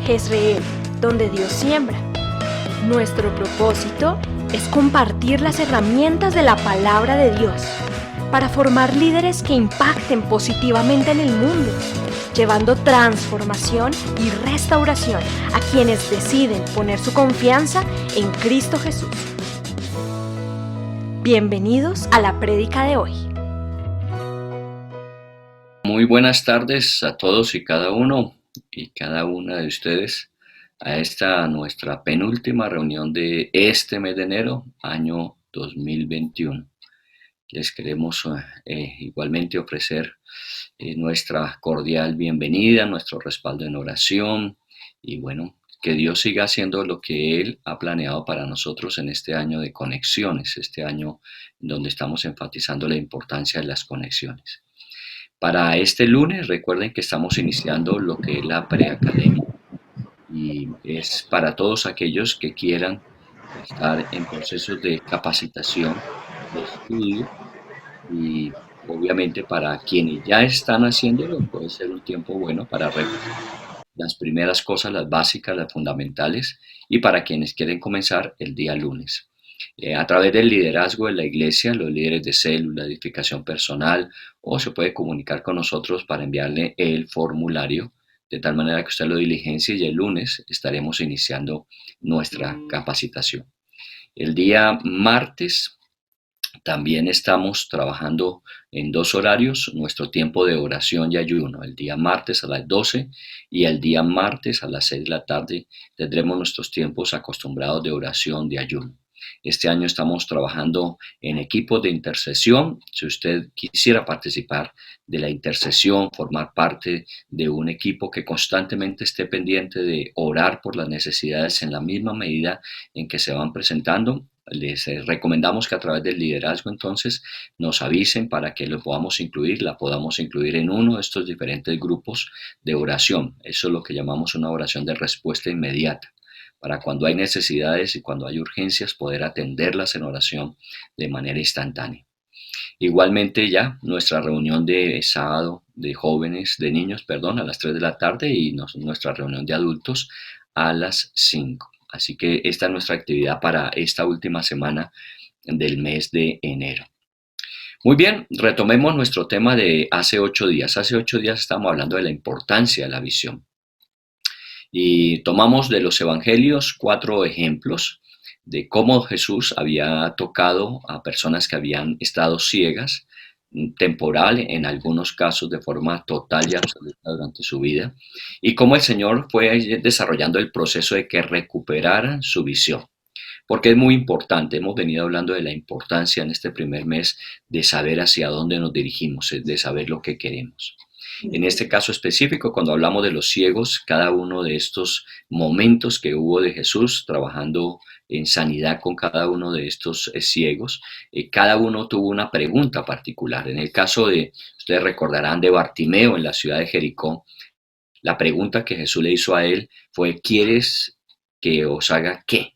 Jezreel, donde Dios siembra. Nuestro propósito es compartir las herramientas de la palabra de Dios para formar líderes que impacten positivamente en el mundo, llevando transformación y restauración a quienes deciden poner su confianza en Cristo Jesús. Bienvenidos a la prédica de hoy. Muy buenas tardes a todos y cada uno y cada una de ustedes a esta nuestra penúltima reunión de este mes de enero, año 2021. Les queremos igualmente ofrecer nuestra cordial bienvenida, nuestro respaldo en oración y bueno, que Dios siga haciendo lo que Él ha planeado para nosotros en este año de conexiones, este año donde estamos enfatizando la importancia de las conexiones. Para este lunes, recuerden que estamos iniciando lo que es la preacademia y es para todos aquellos que quieran estar en procesos de capacitación, de estudio y obviamente para quienes ya están haciéndolo puede ser un tiempo bueno para repasar las primeras cosas, las básicas, las fundamentales y para quienes quieren comenzar el día lunes. A través del liderazgo de la iglesia, los líderes de célula, edificación personal, o se puede comunicar con nosotros para enviarle el formulario, de tal manera que usted lo diligencie y el lunes estaremos iniciando nuestra capacitación. El día martes también estamos trabajando en dos horarios, nuestro tiempo de oración y ayuno. El día martes a las 12 y el día martes a las 6 de la tarde tendremos nuestros tiempos acostumbrados de oración, de ayuno. Este año estamos trabajando en equipos de intercesión. Si usted quisiera participar de la intercesión, formar parte de un equipo que constantemente esté pendiente de orar por las necesidades en la misma medida en que se van presentando, les recomendamos que a través del liderazgo entonces nos avisen para que lo podamos incluir, la podamos incluir en uno de estos diferentes grupos de oración. Eso es lo que llamamos una oración de respuesta inmediata, para cuando hay necesidades y cuando hay urgencias poder atenderlas en oración de manera instantánea. Igualmente ya nuestra reunión de sábado de jóvenes, de niños, perdón, a las 3 de la tarde y nuestra reunión de adultos a las 5. Así que esta es nuestra actividad para esta última semana del mes de enero. Muy bien, retomemos nuestro tema de hace 8 días. Hace 8 días estamos hablando de la importancia de la visión. Y tomamos de los evangelios 4 ejemplos de cómo Jesús había tocado a personas que habían estado ciegas, temporal, en algunos casos de forma total y absoluta durante su vida, y cómo el Señor fue desarrollando el proceso de que recuperaran su visión. Porque es muy importante, hemos venido hablando de la importancia en este primer mes de saber hacia dónde nos dirigimos, de saber lo que queremos. En este caso específico, cuando hablamos de los ciegos, cada uno de estos momentos que hubo de Jesús trabajando en sanidad con cada uno de estos ciegos, cada uno tuvo una pregunta particular. En el caso de, ustedes recordarán, de Bartimeo en la ciudad de Jericó, la pregunta que Jesús le hizo a él fue: ¿quieres que os haga qué?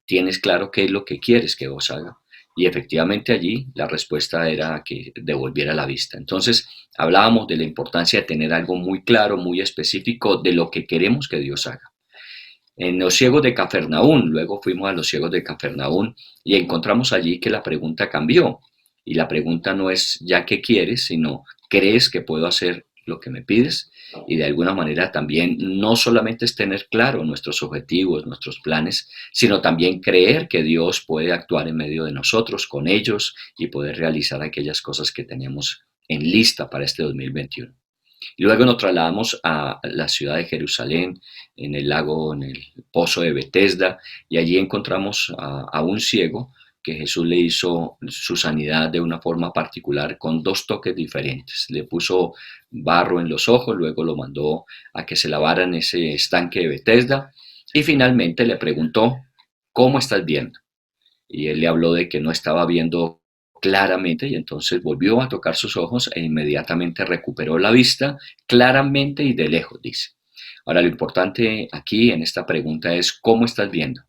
¿Tienes claro qué es lo que quieres que os haga? Y efectivamente allí la respuesta era que devolviera la vista. Entonces hablábamos de la importancia de tener algo muy claro, muy específico de lo que queremos que Dios haga. En los ciegos de Cafarnaún, luego fuimos a los ciegos de Cafarnaún y encontramos allí que la pregunta cambió. Y la pregunta no es ¿ya qué quieres?, sino ¿crees que puedo hacer lo que me pides? Y de alguna manera también no solamente es tener claro nuestros objetivos, nuestros planes, sino también creer que Dios puede actuar en medio de nosotros, con ellos, y poder realizar aquellas cosas que tenemos en lista para este 2021. Y luego nos trasladamos a la ciudad de Jerusalén, en el lago, en el pozo de Betesda, y allí encontramos a un ciego que Jesús le hizo su sanidad de una forma particular con 2 toques diferentes. Le puso barro en los ojos, luego lo mandó a que se lavara en ese estanque de Betesda y finalmente le preguntó: ¿cómo estás viendo? Y él le habló de que no estaba viendo claramente y entonces volvió a tocar sus ojos e inmediatamente recuperó la vista claramente y de lejos, dice. Ahora, lo importante aquí en esta pregunta es: ¿cómo estás viendo?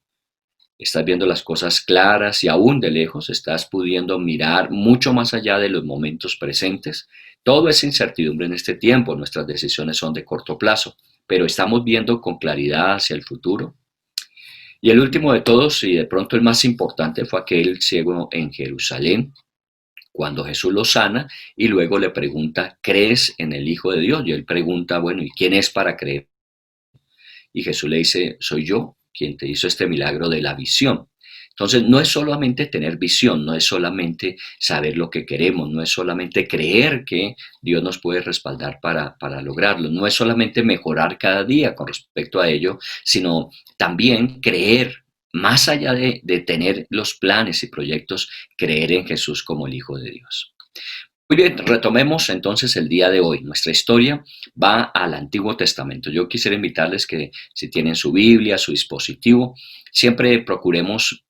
¿Estás viendo las cosas claras y aún de lejos? ¿Estás pudiendo mirar mucho más allá de los momentos presentes? Todo es incertidumbre en este tiempo, nuestras decisiones son de corto plazo, pero estamos viendo con claridad hacia el futuro. Y el último de todos, y de pronto el más importante, fue aquel ciego en Jerusalén, cuando Jesús lo sana y luego le pregunta, ¿crees en el Hijo de Dios? Y él pregunta, bueno, ¿y quién es para creer? Y Jesús le dice, soy yo quien te hizo este milagro de la visión. Entonces, no es solamente tener visión, no es solamente saber lo que queremos, no es solamente creer que Dios nos puede respaldar para lograrlo, no es solamente mejorar cada día con respecto a ello, sino también creer, más allá de tener los planes y proyectos, creer en Jesús como el Hijo de Dios. Muy bien, retomemos entonces el día de hoy. Nuestra historia va al Antiguo Testamento. Yo quisiera invitarles que si tienen su Biblia, su dispositivo, siempre procuremos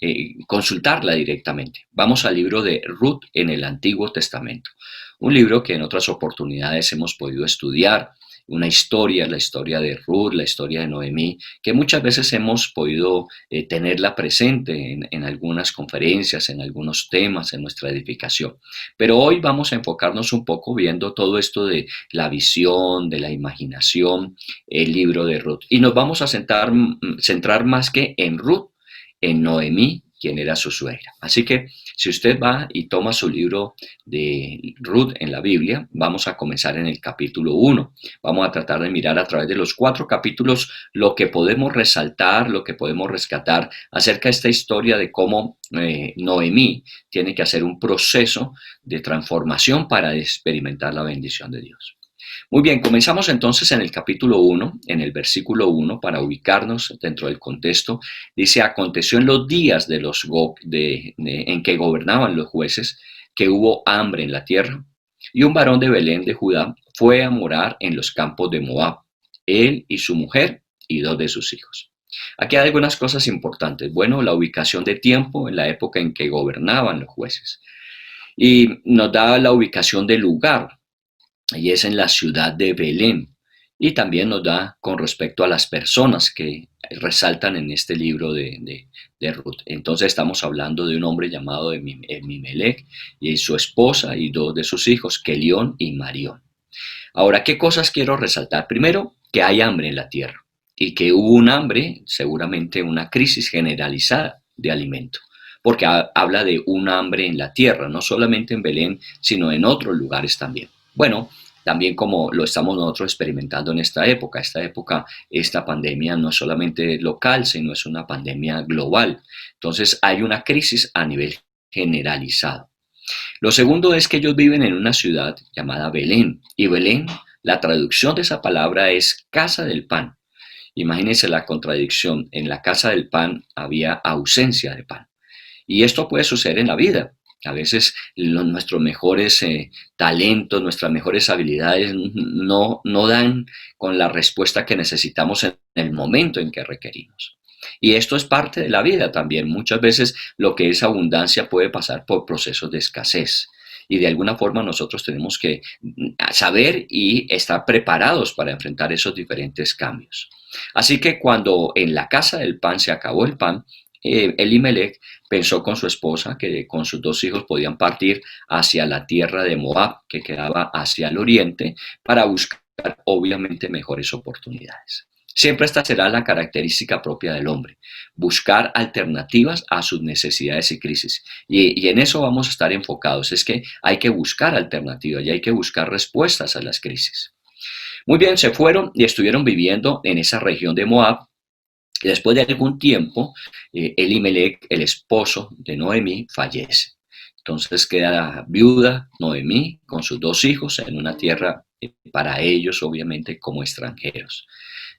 consultarla directamente. Vamos al libro de Ruth en el Antiguo Testamento. Un libro que en otras oportunidades hemos podido estudiar. Una historia, la historia de Ruth, la historia de Noemí, que muchas veces hemos podido tenerla presente en algunas conferencias, en algunos temas, en nuestra edificación. Pero hoy vamos a enfocarnos un poco viendo todo esto de la visión, de la imaginación, el libro de Ruth. Y nos vamos a centrar más que en Ruth, en Noemí, quien era su suegra. Así que si usted va y toma su libro de Ruth en la Biblia, vamos a comenzar en el capítulo 1. Vamos a tratar de mirar a través de los 4 capítulos lo que podemos resaltar, lo que podemos rescatar acerca de esta historia de cómo Noemí tiene que hacer un proceso de transformación para experimentar la bendición de Dios. Muy bien, comenzamos entonces en el capítulo 1, en el versículo 1, para ubicarnos dentro del contexto. Dice, aconteció en los días en que gobernaban los jueces, que hubo hambre en la tierra, y un varón de Belén de Judá fue a morar en los campos de Moab, él y su mujer y 2 de sus hijos. Aquí hay algunas cosas importantes. Bueno, la ubicación de tiempo en la época en que gobernaban los jueces. Y nos da la ubicación del lugar, y es en la ciudad de Belén. Y también nos da con respecto a las personas que resaltan en este libro de Ruth. Entonces estamos hablando de un hombre llamado Elimelech y su esposa y 2 de sus hijos, Kelión y Marión. Ahora, ¿qué cosas quiero resaltar? Primero, que hay hambre en la tierra y que hubo un hambre, seguramente una crisis generalizada de alimento, porque habla de un hambre en la tierra, no solamente en Belén, sino en otros lugares también. Bueno, también como lo estamos nosotros experimentando en esta época, esta pandemia no es solamente local, sino es una pandemia global. Entonces hay una crisis a nivel generalizado. Lo segundo es que ellos viven en una ciudad llamada Belén, y Belén, la traducción de esa palabra es casa del pan. Imagínense la contradicción, en la casa del pan había ausencia de pan. Y esto puede suceder en la vida. A veces nuestros mejores talentos, nuestras mejores habilidades no dan con la respuesta que necesitamos en el momento en que requerimos. Y esto es parte de la vida también. Muchas veces lo que es abundancia puede pasar por procesos de escasez. Y de alguna forma nosotros tenemos que saber y estar preparados para enfrentar esos diferentes cambios. Así que cuando en la casa del pan se acabó el pan, Elimelech pensó con su esposa que con sus 2 hijos podían partir hacia la tierra de Moab, que quedaba hacia el oriente, para buscar obviamente mejores oportunidades. Siempre esta será la característica propia del hombre, buscar alternativas a sus necesidades y crisis. Y en eso vamos a estar enfocados, es que hay que buscar alternativas y hay que buscar respuestas a las crisis. Muy bien, se fueron y estuvieron viviendo en esa región de Moab. Y después de algún tiempo, Elimelech, el esposo de Noemí, fallece. Entonces queda viuda Noemí con sus 2 hijos en una tierra para ellos obviamente como extranjeros.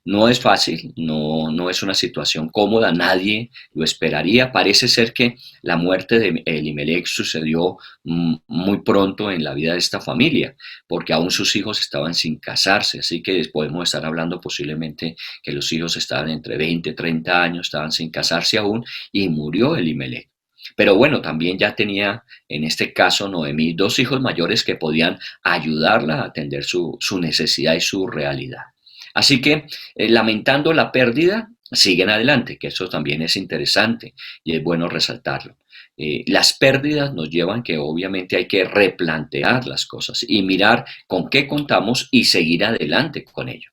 No es fácil, no es una situación cómoda, nadie lo esperaría. Parece ser que la muerte de Elimelech sucedió muy pronto en la vida de esta familia, porque aún sus hijos estaban sin casarse, así que podemos estar hablando posiblemente que los hijos estaban entre 20 y 30 años, estaban sin casarse aún, y murió Elimelech. Pero bueno, también ya tenía en este caso Noemí 2 hijos mayores que podían ayudarla a atender su necesidad y su realidad. Así que lamentando la pérdida, siguen adelante, que eso también es interesante y es bueno resaltarlo. Las pérdidas nos llevan que obviamente hay que replantear las cosas y mirar con qué contamos y seguir adelante con ello.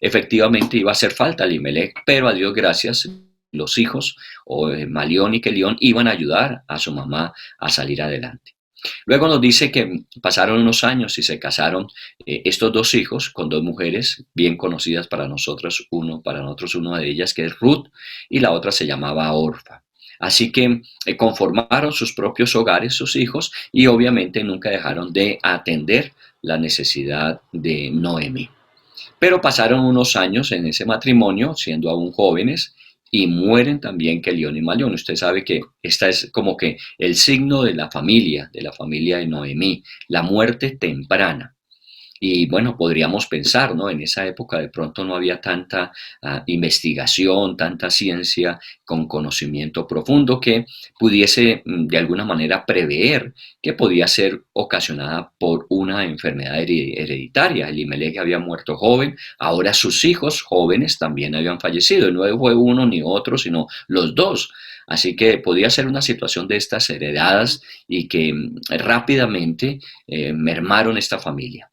Efectivamente iba a hacer falta Elimelech, pero a Dios gracias, los hijos, Malión y Kelión, iban a ayudar a su mamá a salir adelante. Luego nos dice que pasaron unos años y se casaron estos dos hijos con dos mujeres bien conocidas para nosotros una de ellas que es Ruth y la otra se llamaba Orfa. Así que conformaron sus propios hogares, sus hijos, y obviamente nunca dejaron de atender la necesidad de Noemí. Pero pasaron unos años en ese matrimonio, siendo aún jóvenes, y mueren también Kelión y Malión. Usted sabe que esta es como que el signo de la familia de Noemí, la muerte temprana. Y bueno, podríamos pensar, ¿no? En esa época de pronto no había tanta investigación, tanta ciencia con conocimiento profundo que pudiese de alguna manera prever que podía ser ocasionada por una enfermedad hereditaria. Elimelech había muerto joven, ahora sus hijos jóvenes también habían fallecido. Y no fue uno ni otro, sino los dos. Así que podía ser una situación de estas heredadas y que rápidamente mermaron esta familia.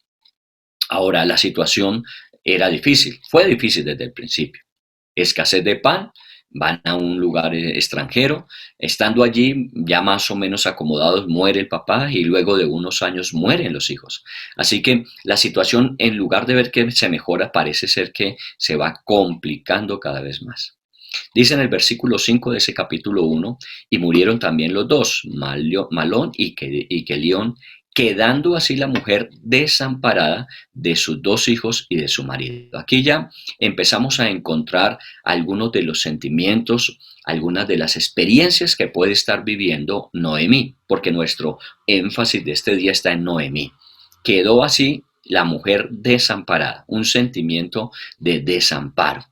Ahora, la situación era difícil, fue difícil desde el principio. Escasez de pan, van a un lugar extranjero, estando allí ya más o menos acomodados muere el papá y luego de unos años mueren los hijos. Así que la situación en lugar de ver que se mejora parece ser que se va complicando cada vez más. Dice en el versículo 5 de ese capítulo 1, y murieron también los dos, Malón y Kelión, quedando así la mujer desamparada de sus dos hijos y de su marido. Aquí ya empezamos a encontrar algunos de los sentimientos, algunas de las experiencias que puede estar viviendo Noemí, porque nuestro énfasis de este día está en Noemí. Quedó así la mujer desamparada, un sentimiento de desamparo.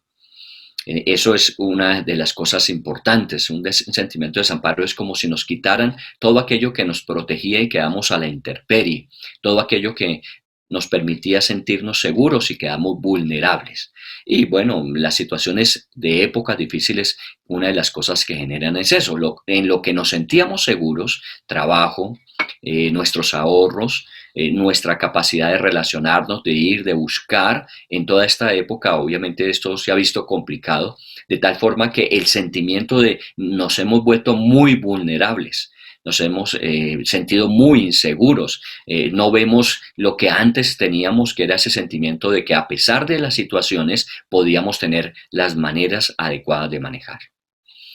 Eso es una de las cosas importantes. Un sentimiento de desamparo es como si nos quitaran todo aquello que nos protegía y quedamos a la intemperie, todo aquello que nos permitía sentirnos seguros y quedamos vulnerables. Y bueno, las situaciones de épocas difíciles, una de las cosas que generan es eso, en lo que nos sentíamos seguros, trabajo, nuestros ahorros, nuestra capacidad de relacionarnos, de ir, de buscar. En toda esta época, obviamente esto se ha visto complicado, de tal forma que el sentimiento de nos hemos vuelto muy vulnerables. Nos hemos sentido muy inseguros, no vemos lo que antes teníamos, que era ese sentimiento de que a pesar de las situaciones podíamos tener las maneras adecuadas de manejar.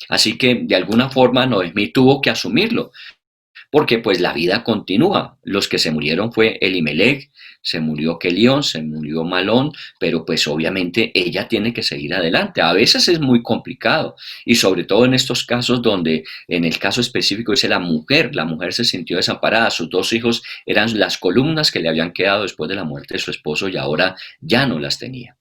Así que de alguna forma Noemí tuvo que asumirlo, porque pues la vida continúa. Los que se murieron fue Elimelech, se murió Kelión, se murió Malón, pero pues obviamente ella tiene que seguir adelante. A veces es muy complicado y sobre todo en estos casos donde en el caso específico dice la mujer se sintió desamparada, sus dos hijos eran las columnas que le habían quedado después de la muerte de su esposo y ahora ya no las tenía.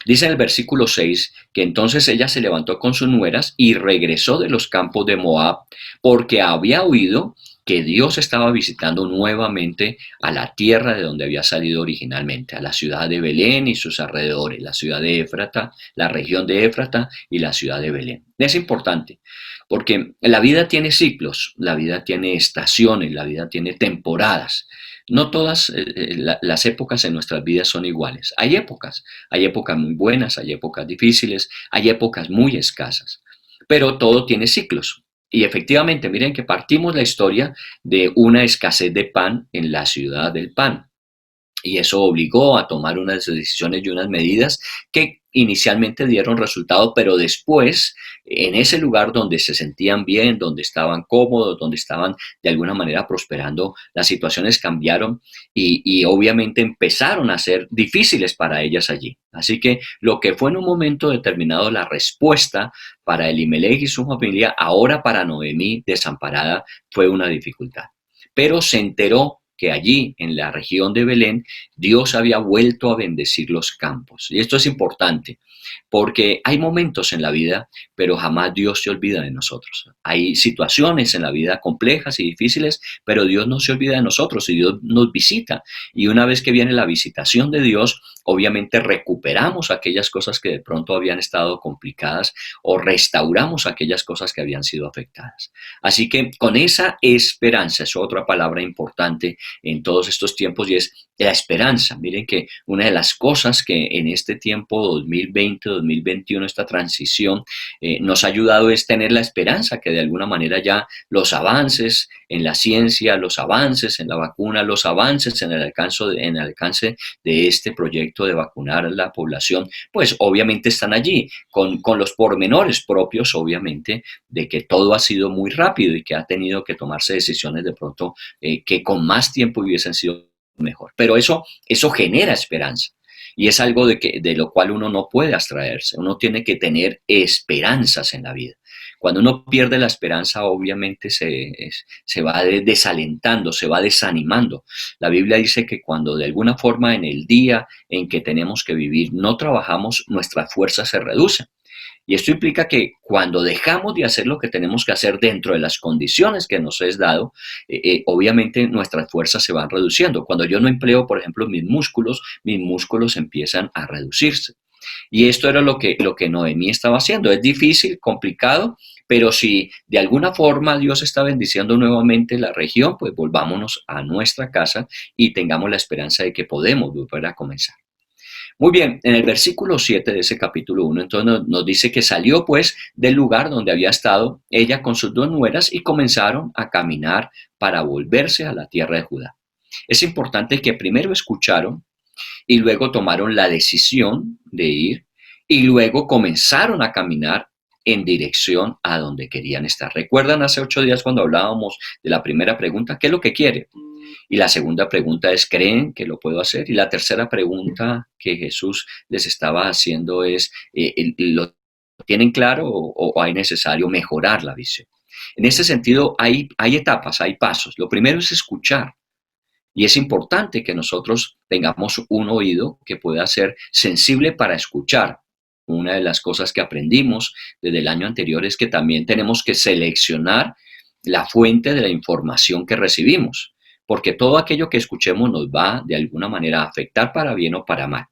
Dice en el versículo 6 que entonces ella se levantó con sus nueras y regresó de los campos de Moab porque había oído que Dios estaba visitando nuevamente a la tierra de donde había salido originalmente, a la ciudad de Belén y sus alrededores, la ciudad de Éfrata, la región de Éfrata y la ciudad de Belén. Es importante porque la vida tiene ciclos, la vida tiene estaciones, la vida tiene temporadas. No todas las épocas en nuestras vidas son iguales. Hay épocas muy buenas, hay épocas difíciles, hay épocas muy escasas, pero todo tiene ciclos. Y efectivamente, miren que partimos la historia de una escasez de pan en la ciudad del pan. Y eso obligó a tomar unas decisiones y unas medidas que inicialmente dieron resultado, pero después, en ese lugar donde se sentían bien, donde estaban cómodos, donde estaban de alguna manera prosperando, las situaciones cambiaron y obviamente empezaron a ser difíciles para ellas allí. Así que lo que fue en un momento determinado la respuesta para Elimelech y su familia, ahora para Noemí desamparada, fue una dificultad. Pero se enteró que allí en la región de Belén Dios había vuelto a bendecir los campos. Y esto es importante porque hay momentos en la vida, pero jamás Dios se olvida de nosotros. Hay situaciones en la vida complejas y difíciles, pero Dios no se olvida de nosotros y Dios nos visita. Y una vez que viene la visitación de Dios, obviamente recuperamos aquellas cosas que de pronto habían estado complicadas o restauramos aquellas cosas que habían sido afectadas. Así que con esa esperanza, es otra palabra importante en todos estos tiempos y es la esperanza esperanza. Miren que una de las cosas que en este tiempo 2020-2021, esta transición, nos ha ayudado es tener la esperanza que de alguna manera ya los avances en la ciencia, los avances en la vacuna, los avances en el alcance de este proyecto de vacunar a la población, pues obviamente están allí, con los pormenores propios, obviamente, de que todo ha sido muy rápido y que ha tenido que tomarse decisiones de pronto que con más tiempo hubiesen sido mejor. Pero eso genera esperanza. Y es algo de lo cual uno no puede abstraerse. Uno tiene que tener esperanzas en la vida. Cuando uno pierde la esperanza, obviamente se va desalentando, se va desanimando. La Biblia dice que cuando de alguna forma en el día en que tenemos que vivir no trabajamos, nuestras fuerzas se reducen. Y esto implica que cuando dejamos de hacer lo que tenemos que hacer dentro de las condiciones que nos es dado, obviamente nuestras fuerzas se van reduciendo. Cuando yo no empleo, por ejemplo, mis músculos empiezan a reducirse. Y esto era lo que Noemí estaba haciendo. Es difícil, complicado, pero si de alguna forma Dios está bendiciendo nuevamente la región, pues volvámonos a nuestra casa y tengamos la esperanza de que podemos volver a comenzar. Muy bien, en el versículo 7 de ese capítulo 1, entonces nos dice que salió pues del lugar donde había estado ella con sus dos nueras y comenzaron a caminar para volverse a la tierra de Judá. Es importante que primero escucharon y luego tomaron la decisión de ir y luego comenzaron a caminar en dirección a donde querían estar. ¿Recuerdan hace 8 días cuando hablábamos de la primera pregunta? ¿Qué es lo que quiere? Y la segunda pregunta es, ¿creen que lo puedo hacer? Y la tercera pregunta que Jesús les estaba haciendo es, ¿lo tienen claro o hay necesario mejorar la visión? En ese sentido, hay etapas, hay pasos. Lo primero es escuchar. Y es importante que nosotros tengamos un oído que pueda ser sensible para escuchar. Una de las cosas que aprendimos desde el año anterior es que también tenemos que seleccionar la fuente de la información que recibimos, porque todo aquello que escuchemos nos va de alguna manera a afectar para bien o para mal.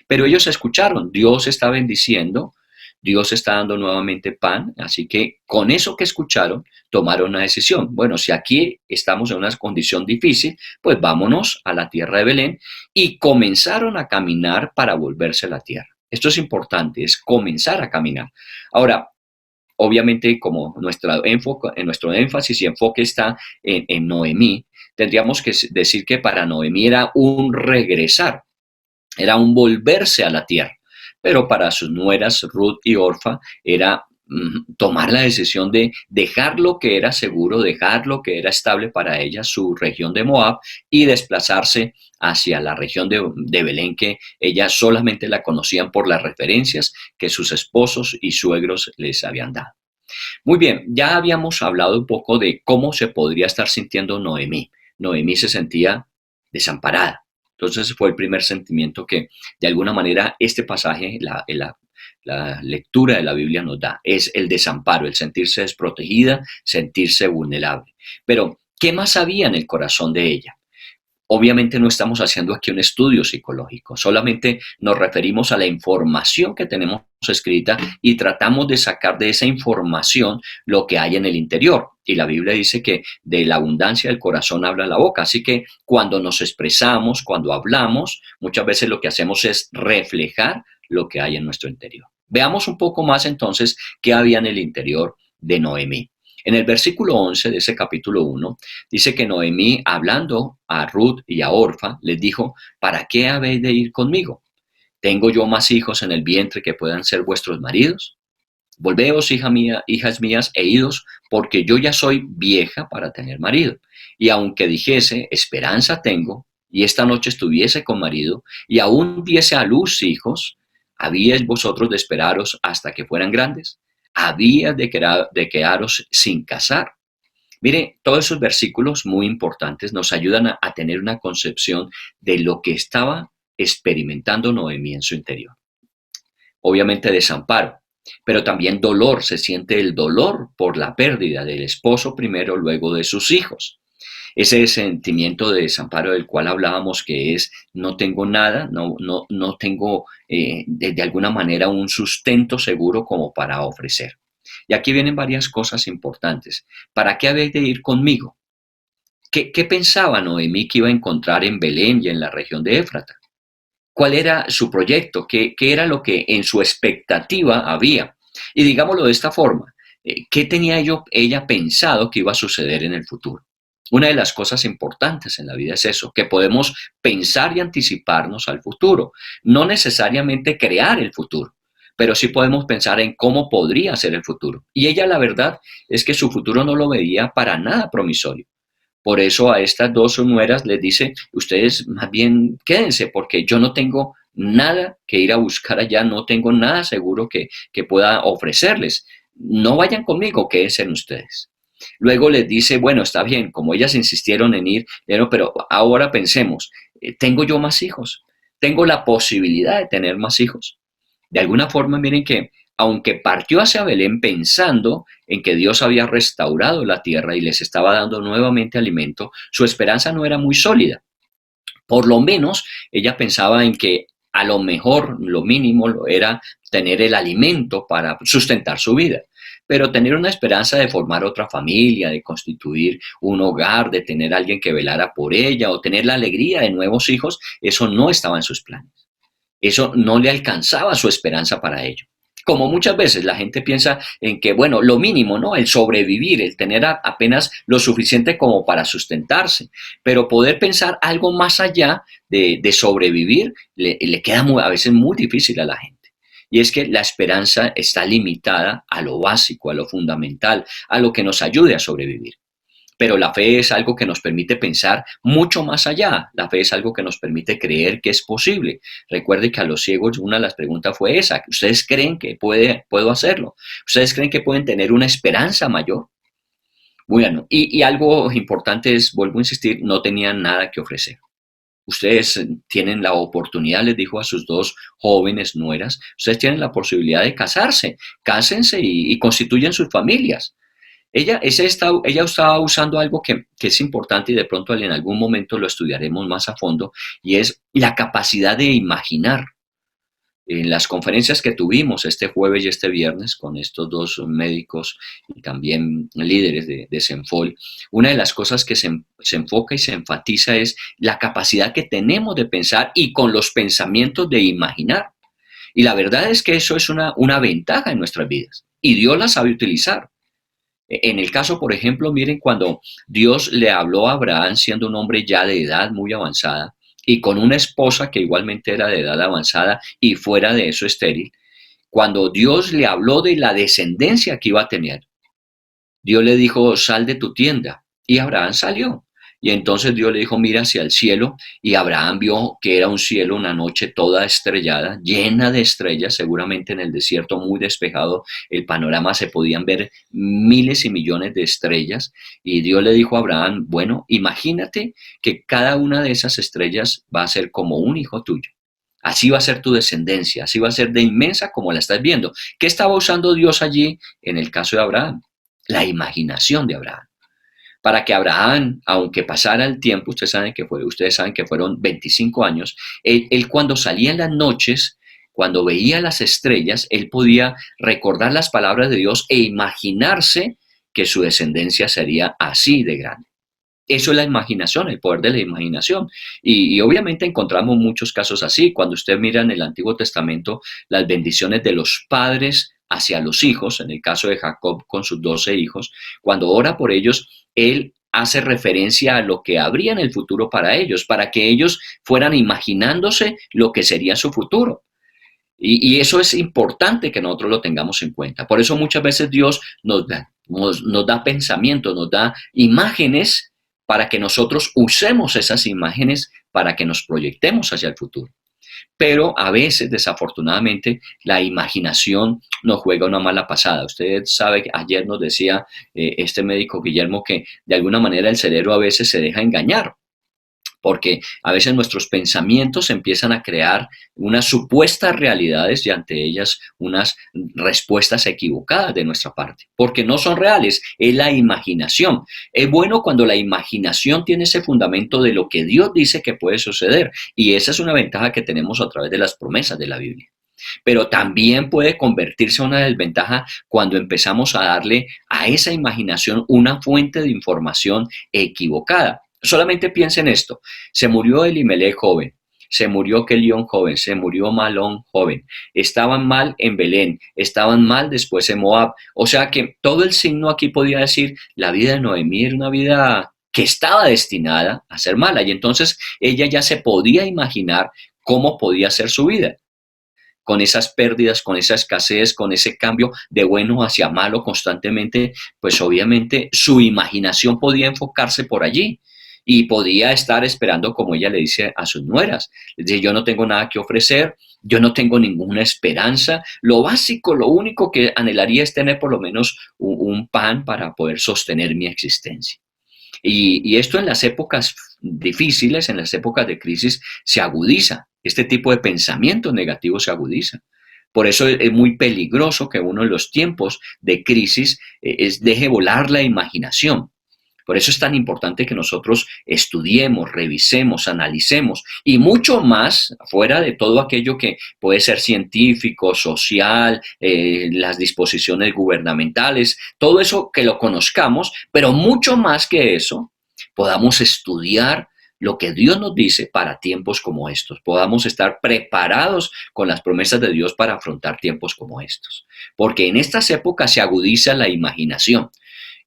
Pero ellos escucharon, Dios está bendiciendo, Dios está dando nuevamente pan, así que con eso que escucharon, tomaron una decisión. Bueno, si aquí estamos en una condición difícil, pues vámonos a la tierra de Belén y comenzaron a caminar para volverse a la tierra. Esto es importante, es comenzar a caminar. Ahora, obviamente, como nuestro énfasis y enfoque está en Noemí, tendríamos que decir que para Noemí era un regresar, era un volverse a la tierra. Pero para sus nueras, Ruth y Orfa, era tomar la decisión de dejar lo que era seguro, dejar lo que era estable para ella, su región de Moab, y desplazarse hacia la región de Belén, que ellas solamente la conocían por las referencias que sus esposos y suegros les habían dado. Muy bien, ya habíamos hablado un poco de cómo se podría estar sintiendo Noemí. Noemí se sentía desamparada. Entonces fue el primer sentimiento que de alguna manera este pasaje, la lectura de la Biblia nos da. Es el desamparo, el sentirse desprotegida, sentirse vulnerable. Pero, ¿qué más había en el corazón de ella? Obviamente no estamos haciendo aquí un estudio psicológico, solamente nos referimos a la información que tenemos escrita y tratamos de sacar de esa información lo que hay en el interior. Y la Biblia dice que de la abundancia del corazón habla la boca. Así que cuando nos expresamos, cuando hablamos, muchas veces lo que hacemos es reflejar lo que hay en nuestro interior. Veamos un poco más entonces qué había en el interior de Noemí. En el versículo 11 de ese capítulo 1, dice que Noemí, hablando a Ruth y a Orfa, les dijo, ¿para qué habéis de ir conmigo? ¿Tengo yo más hijos en el vientre que puedan ser vuestros maridos? Volveos, hijas mías, e idos, porque yo ya soy vieja para tener marido. Y aunque dijese, esperanza tengo, y esta noche estuviese con marido, y aún diese a luz hijos, ¿habíais vosotros de esperaros hasta que fueran grandes? ¿Habíais de quedaros sin casar? Mire, todos esos versículos muy importantes nos ayudan a tener una concepción de lo que estaba experimentando Noemí en su interior. Obviamente desamparo, pero también dolor, se siente el dolor por la pérdida del esposo primero, luego de sus hijos. Ese sentimiento de desamparo del cual hablábamos, que es no tengo nada, no tengo de alguna manera un sustento seguro como para ofrecer. Y aquí vienen varias cosas importantes. ¿Para qué habéis de ir conmigo? ¿Qué pensaba Noemí que iba a encontrar en Belén y en la región de Éfrata? ¿Cuál era su proyecto? ¿Qué era lo que en su expectativa había? Y digámoslo de esta forma, ¿qué tenía ella pensado que iba a suceder en el futuro? Una de las cosas importantes en la vida es eso, que podemos pensar y anticiparnos al futuro, no necesariamente crear el futuro, pero sí podemos pensar en cómo podría ser el futuro. Y ella, la verdad, es que su futuro no lo veía para nada promisorio. Por eso a estas dos nueras les dice, ustedes más bien quédense porque yo no tengo nada que ir a buscar allá, no tengo nada seguro que pueda ofrecerles. No vayan conmigo, quédense en ustedes. Luego les dice, bueno, está bien, como ellas insistieron en ir, pero ahora pensemos, ¿tengo yo más hijos? ¿Tengo la posibilidad de tener más hijos? De alguna forma, miren que aunque partió hacia Belén pensando en que Dios había restaurado la tierra y les estaba dando nuevamente alimento, su esperanza no era muy sólida. Por lo menos ella pensaba en que a lo mejor lo mínimo era tener el alimento para sustentar su vida. Pero tener una esperanza de formar otra familia, de constituir un hogar, de tener a alguien que velara por ella o tener la alegría de nuevos hijos, eso no estaba en sus planes. Eso no le alcanzaba su esperanza para ello. Como muchas veces la gente piensa en que, bueno, lo mínimo, ¿no? El sobrevivir, el tener apenas lo suficiente como para sustentarse, pero poder pensar algo más allá de sobrevivir le queda a veces muy difícil a la gente. Y es que la esperanza está limitada a lo básico, a lo fundamental, a lo que nos ayude a sobrevivir. Pero la fe es algo que nos permite pensar mucho más allá. La fe es algo que nos permite creer que es posible. Recuerde que a los ciegos una de las preguntas fue esa. ¿Ustedes creen que puedo hacerlo? ¿Ustedes creen que pueden tener una esperanza mayor? Bueno, y algo importante es, vuelvo a insistir, no tenían nada que ofrecer. Ustedes tienen la oportunidad, les dijo a sus dos jóvenes nueras, ustedes tienen la posibilidad de casarse, cásense y constituyen sus familias. Ella estaba usando algo que es importante y de pronto en algún momento lo estudiaremos más a fondo, y es la capacidad de imaginar. En las conferencias que tuvimos este jueves y este viernes con estos dos médicos y también líderes de Senfol, una de las cosas que se enfoca y se enfatiza es la capacidad que tenemos de pensar y con los pensamientos de imaginar. Y la verdad es que eso es una ventaja en nuestras vidas y Dios la sabe utilizar. En el caso, por ejemplo, miren cuando Dios le habló a Abraham siendo un hombre ya de edad muy avanzada y con una esposa que igualmente era de edad avanzada y fuera de eso estéril, cuando Dios le habló de la descendencia que iba a tener, Dios le dijo, sal de tu tienda. Y Abraham salió. Y entonces Dios le dijo, mira hacia el cielo. Y Abraham vio que era un cielo, una noche toda estrellada, llena de estrellas, seguramente en el desierto muy despejado. El panorama se podían ver miles y millones de estrellas. Y Dios le dijo a Abraham, bueno, imagínate que cada una de esas estrellas va a ser como un hijo tuyo. Así va a ser tu descendencia, así va a ser de inmensa como la estás viendo. ¿Qué estaba usando Dios allí en el caso de Abraham? La imaginación de Abraham. Para que Abraham, aunque pasara el tiempo, ustedes saben que fueron 25 años, él cuando salía en las noches, cuando veía las estrellas, él podía recordar las palabras de Dios e imaginarse que su descendencia sería así de grande. Eso es la imaginación, el poder de la imaginación. Y obviamente encontramos muchos casos así. Cuando usted mira en el Antiguo Testamento las bendiciones de los padres hacia los hijos, en el caso de Jacob con sus 12 hijos, cuando ora por ellos, él hace referencia a lo que habría en el futuro para ellos, para que ellos fueran imaginándose lo que sería su futuro. Y eso es importante que nosotros lo tengamos en cuenta. Por eso muchas veces Dios nos da pensamientos, nos da imágenes para que nosotros usemos esas imágenes para que nos proyectemos hacia el futuro. Pero a veces, desafortunadamente, la imaginación nos juega una mala pasada. Usted sabe que ayer nos decía este médico Guillermo que de alguna manera el cerebro a veces se deja engañar, porque a veces nuestros pensamientos empiezan a crear unas supuestas realidades y ante ellas unas respuestas equivocadas de nuestra parte, porque no son reales, es la imaginación. Es bueno cuando la imaginación tiene ese fundamento de lo que Dios dice que puede suceder, y esa es una ventaja que tenemos a través de las promesas de la Biblia. Pero también puede convertirse en una desventaja cuando empezamos a darle a esa imaginación una fuente de información equivocada. Solamente piensa en esto. Se murió Elimelech joven. Se murió Kelión joven, se murió Malón joven. Estaban mal en Belén, estaban mal después en Moab. O sea que todo el signo aquí podía decir, la vida de Noemí era una vida que estaba destinada a ser mala. Y entonces ella ya se podía imaginar cómo podía ser su vida, con esas pérdidas, con esa escasez, con ese cambio de bueno hacia malo constantemente, pues obviamente su imaginación podía enfocarse por allí y podía estar esperando, como ella le dice a sus nueras. Le dice, yo no tengo nada que ofrecer, yo no tengo ninguna esperanza, lo básico, lo único que anhelaría es tener por lo menos un pan para poder sostener mi existencia. Y esto en las épocas difíciles, en las épocas de crisis, se agudiza. Este tipo de pensamiento negativo se agudiza. Por eso es muy peligroso que uno en los tiempos de crisis deje volar la imaginación. Por eso es tan importante que nosotros estudiemos, revisemos, analicemos y mucho más fuera de todo aquello que puede ser científico, social, las disposiciones gubernamentales, todo eso que lo conozcamos, pero mucho más que eso, podamos estudiar lo que Dios nos dice para tiempos como estos. Podamos estar preparados con las promesas de Dios para afrontar tiempos como estos. Porque en estas épocas se agudiza la imaginación.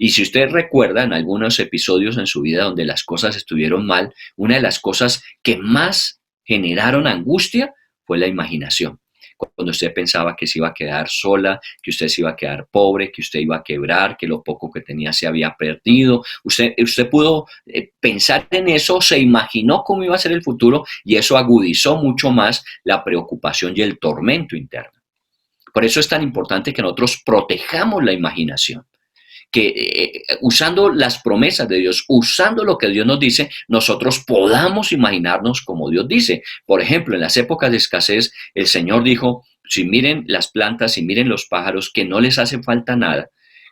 Y si usted recuerda en algunos episodios en su vida donde las cosas estuvieron mal, una de las cosas que más generaron angustia fue la imaginación. Cuando usted pensaba que se iba a quedar sola, que usted se iba a quedar pobre, que usted iba a quebrar, que lo poco que tenía se había perdido. Usted pudo pensar en eso, se imaginó cómo iba a ser el futuro y eso agudizó mucho más la preocupación y el tormento interno. Por eso es tan importante que nosotros protejamos la imaginación, que usando las promesas de Dios, usando lo que Dios nos dice, nosotros podamos imaginarnos como Dios dice. Por ejemplo, en las épocas de escasez, el Señor dijo, si miren las plantas, si miren los pájaros, que no les hace falta nada,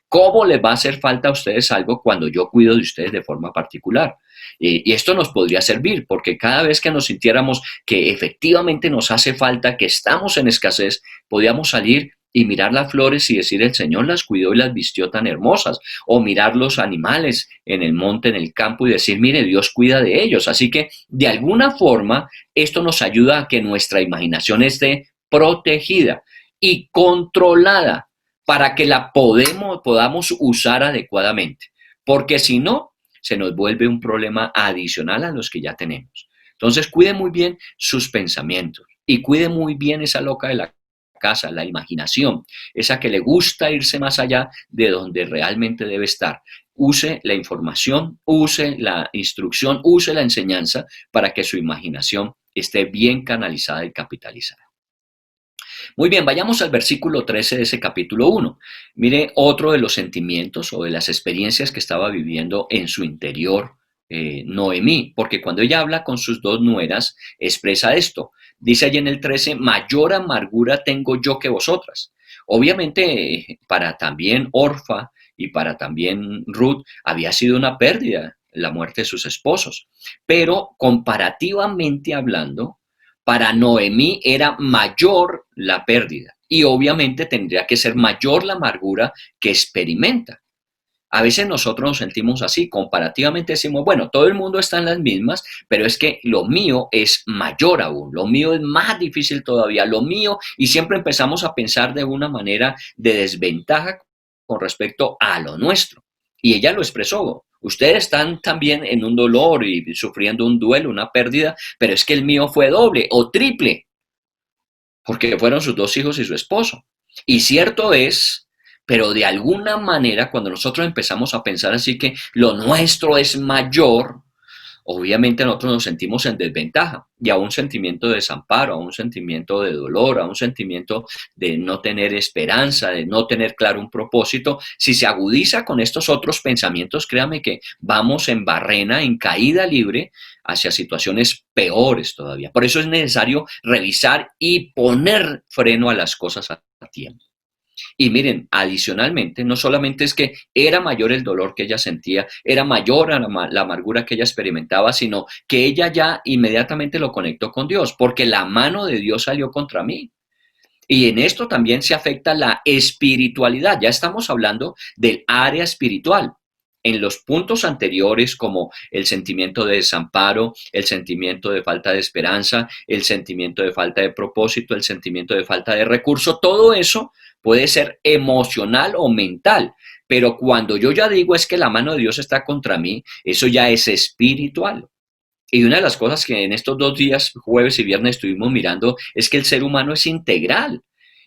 ¿cómo les va a hacer falta a ustedes algo cuando yo cuido de ustedes de forma particular? Y esto nos podría servir, porque cada vez que nos sintiéramos que efectivamente nos hace falta, que estamos en escasez, podíamos salir y mirar las flores y decir, el Señor las cuidó y las vistió tan hermosas. O mirar los animales en el monte, en el campo y decir, mire, Dios cuida de ellos. Así que, de alguna forma, esto nos ayuda a que nuestra imaginación esté protegida y controlada para que la podamos usar adecuadamente. Porque si no, se nos vuelve un problema adicional a los que ya tenemos. Entonces, cuide muy bien sus pensamientos y cuide muy bien esa loca de la casa, la imaginación, esa que le gusta irse más allá de donde realmente debe estar. Use la información, use la instrucción, use la enseñanza para que su imaginación esté bien canalizada y capitalizada. Muy bien, vayamos al versículo 13 de ese capítulo 1. Mire otro de los sentimientos o de las experiencias que estaba viviendo en su interior Noemí, porque cuando ella habla con sus dos nueras, expresa esto. Dice allí en el 13, mayor amargura tengo yo que vosotras. Obviamente, para también Orfa y para también Ruth había sido una pérdida la muerte de sus esposos, pero comparativamente hablando, para Noemí era mayor la pérdida y obviamente tendría que ser mayor la amargura que experimenta. A veces nosotros nos sentimos así, comparativamente decimos, bueno, todo el mundo está en las mismas, pero es que lo mío es mayor aún, lo mío es más difícil todavía, lo mío, y siempre empezamos a pensar de una manera de desventaja con respecto a lo nuestro. Y ella lo expresó, ustedes están también en un dolor y sufriendo un duelo, una pérdida, pero es que el mío fue doble o triple, porque fueron sus dos hijos y su esposo. Y cierto es, pero de alguna manera cuando nosotros empezamos a pensar así que lo nuestro es mayor, obviamente nosotros nos sentimos en desventaja y a un sentimiento de desamparo, a un sentimiento de dolor, a un sentimiento de no tener esperanza, de no tener claro un propósito. Si se agudiza con estos otros pensamientos, créame que vamos en barrena, en caída libre hacia situaciones peores todavía. Por eso es necesario revisar y poner freno a las cosas a tiempo. Y miren, adicionalmente, no solamente es que era mayor el dolor que ella sentía, era mayor la amargura que ella experimentaba, sino que ella ya inmediatamente lo conectó con Dios, porque la mano de Dios salió contra mí. Y en esto también se afecta la espiritualidad. Ya estamos hablando del área espiritual. en los puntos anteriores, como el sentimiento de desamparo, el sentimiento de falta de esperanza, el sentimiento de falta de propósito, el sentimiento de falta de recurso, todo eso puede ser emocional o mental. Pero cuando yo ya digo es que la mano de Dios está contra mí, eso ya es espiritual. Y una de las cosas que en estos 2 días, jueves y viernes, estuvimos mirando es que el ser humano es integral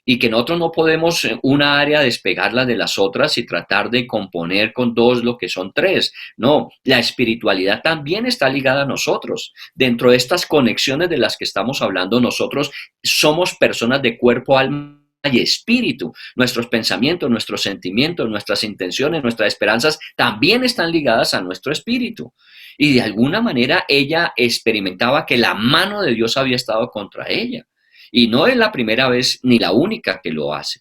y que nosotros no podemos una área despegarla de las otras y tratar de componer con dos lo que son tres. No, la espiritualidad también está ligada a nosotros. Dentro de estas conexiones de las que estamos hablando, nosotros somos personas de cuerpo, alma y espíritu. Nuestros pensamientos, nuestros sentimientos, nuestras intenciones, nuestras esperanzas también están ligadas a nuestro espíritu. Y de alguna manera ella experimentaba que la mano de Dios había estado contra ella. Y no es la primera vez ni la única que lo hace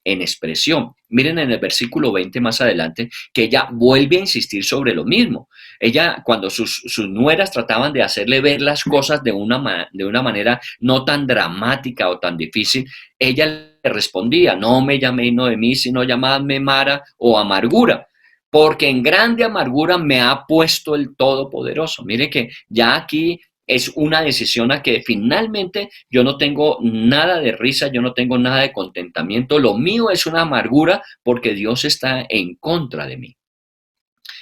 en expresión. Miren en el versículo 20 más adelante que ella vuelve a insistir sobre lo mismo. Ella, cuando sus nueras trataban de hacerle ver las cosas de una manera no tan dramática o tan difícil, ella le respondía: no me llaméis Noemí, sino llamadme Mara o amargura, porque en grande amargura me ha puesto el Todopoderoso. Mire que ya aquí es una decisión a que finalmente yo no tengo nada de risa, yo no tengo nada de contentamiento, lo mío es una amargura porque Dios está en contra de mí.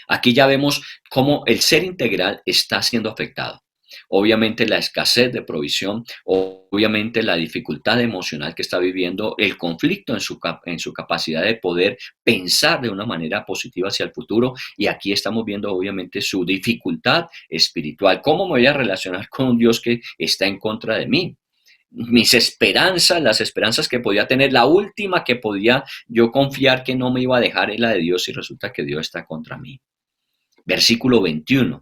Aquí ya vemos cómo el ser integral está siendo afectado. Obviamente la escasez de provisión, obviamente la dificultad emocional que está viviendo, el conflicto en su capacidad de poder pensar de una manera positiva hacia el futuro, y aquí estamos viendo obviamente su dificultad espiritual. ¿Cómo me voy a relacionar con un Dios que está en contra de mí? Mis esperanzas, las esperanzas que podía tener, la última que podía yo confiar que no me iba a dejar es la de Dios, y resulta que Dios está contra mí. Versículo 21.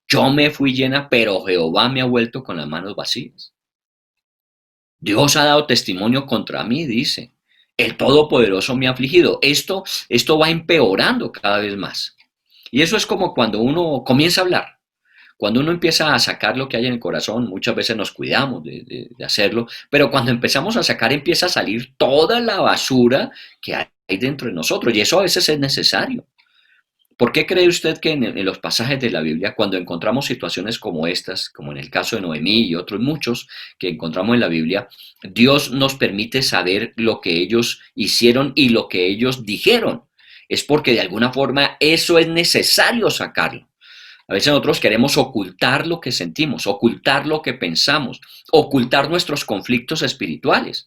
Yo me fui llena, pero Jehová me ha vuelto con las manos vacías. Dios ha dado testimonio contra mí, dice. El Todopoderoso me ha afligido. Esto va empeorando cada vez más. Y eso es como cuando uno comienza a hablar. Cuando uno empieza a sacar lo que hay en el corazón, muchas veces nos cuidamos de hacerlo, pero cuando empezamos a sacar empieza a salir toda la basura que hay dentro de nosotros, y eso a veces es necesario. ¿Por qué cree usted que en los pasajes de la Biblia, cuando encontramos situaciones como estas, como en el caso de Noemí y otros muchos que encontramos en la Biblia, Dios nos permite saber lo que ellos hicieron y lo que ellos dijeron? Es porque de alguna forma eso es necesario sacarlo. A veces nosotros queremos ocultar lo que sentimos, ocultar lo que pensamos, ocultar nuestros conflictos espirituales.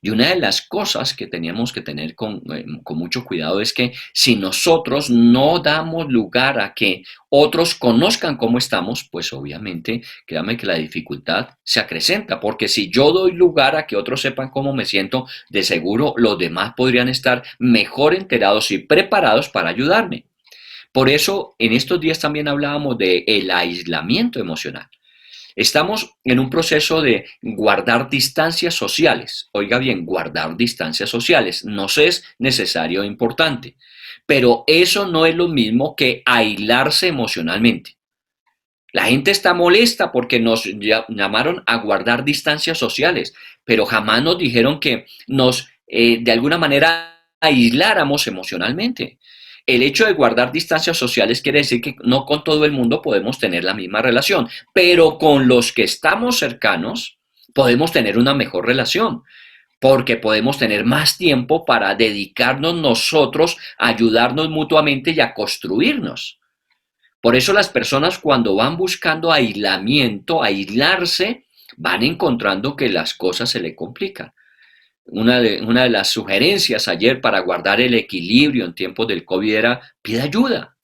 Y una de las cosas que teníamos que tener con mucho cuidado es que si nosotros no damos lugar a que otros conozcan cómo estamos, pues obviamente, créame que la dificultad se acrecenta, porque si yo doy lugar a que otros sepan cómo me siento, de seguro los demás podrían estar mejor enterados y preparados para ayudarme. Por eso, en estos días también hablábamos del aislamiento emocional. Estamos en un proceso de guardar distancias sociales. Oiga bien, guardar distancias sociales nos es necesario e importante, pero eso no es lo mismo que aislarse emocionalmente. La gente está molesta porque nos llamaron a guardar distancias sociales, pero jamás nos dijeron que nos, de alguna manera, aisláramos emocionalmente. El hecho de guardar distancias sociales quiere decir que no con todo el mundo podemos tener la misma relación, pero con los que estamos cercanos podemos tener una mejor relación, porque podemos tener más tiempo para dedicarnos nosotros a ayudarnos mutuamente y a construirnos. Por eso las personas cuando van buscando aislamiento, aislarse, van encontrando que las cosas se le complican. Una de las sugerencias ayer para guardar el equilibrio en tiempos del COVID era: pida ayuda,